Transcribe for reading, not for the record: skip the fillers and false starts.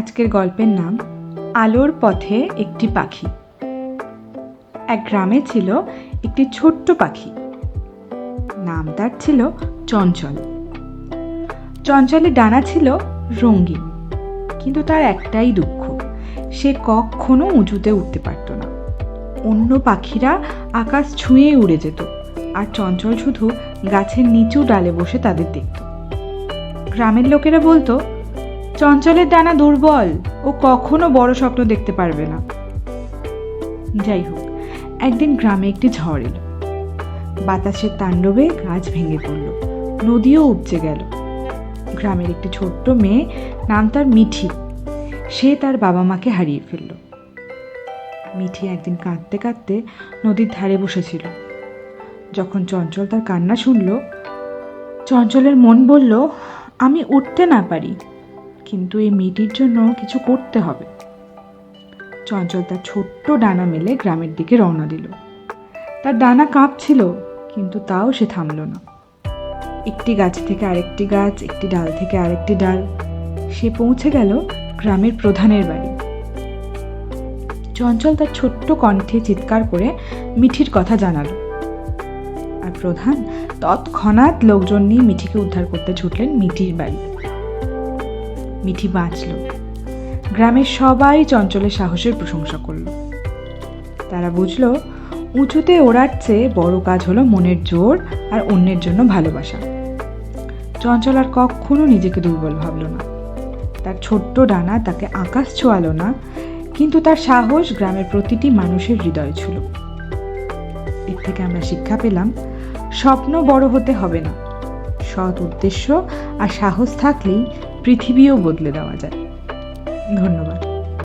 আজকের গল্পের নাম আলোর পথে একটি পাখি। এক গ্রামে ছিল একটি ছোট্ট পাখি, নাম তার ছিল চঞ্চল। চঞ্চলের ডানা ছিল রঙিন, কিন্তু তার একটাই দুঃখ, সে কখনো উঁচুতে উঠতে পারত না। অন্য পাখিরা আকাশ ছুঁয়ে উড়ে যেত, আর চঞ্চল শুধু গাছের নিচু ডালে বসে তাদের দেখত। গ্রামের লোকেরা বলতো, চঞ্চলের ডানা দুর্বল, ও কখনো বড় স্বপ্ন দেখতে পারবে না। যাই হোক, একদিন গ্রামে একটি ঝড় এলো। বাতাসের তাণ্ডবে গাছ ভেঙে পড়ল, নদীও উপচে গেল। গ্রামের একটি ছোট্ট মেয়ে, নাম তার মিঠি, সে তার বাবা মাকে হারিয়ে ফেলল। মিঠি একদিন কাঁদতে কাঁদতে নদীর ধারে বসেছিল। যখন চঞ্চল তার কান্না শুনল, চঞ্চলের মন বলল, আমি উঠতে না পারি, কিন্তু এই মেয়েটির জন্য কিছু করতে হবে। চঞ্চল তার ছোট্ট ডানা মেলে গ্রামের দিকে রওনা দিল। তার ডানা কাঁপছিল, কিন্তু তাও সে থামল না। একটি গাছ থেকে আরেকটি গাছ, একটি ডাল থেকে আরেকটি ডাল, সে পৌঁছে গেল গ্রামের প্রধানের বাড়ি। চঞ্চল তার ছোট্ট কণ্ঠে চিৎকার করে মিঠির কথা জানালো, আর প্রধান তৎক্ষণাৎ লোকজন নিয়ে মিঠিকে উদ্ধার করতে ছুটলেন মিঠির বাড়ি। মিঠি বাঁচল। গ্রামের সবাই চঞ্চলের সাহসের প্রশংসা করল। তারা বুঝল, উঁচুতে ওড়ার চেয়ে বড় কাজ হলো মনের জোর আর অন্যের জন্য ভালোবাসা। চঞ্চল আর কখনো নিজেকে দুর্বল ভাবল না। তার ছোট্ট ডানা তাকে আকাশ ছোঁয়ালো না, কিন্তু তার সাহস গ্রামের প্রতিটি মানুষের হৃদয় ছিল। এর থেকে আমরা শিক্ষা পেলাম, স্বপ্ন বড় হতে হবে না, সৎ উদ্দেশ্য আর সাহস থাকলেই পৃথিবীও বদলে দেওয়া যায়। ধন্যবাদ।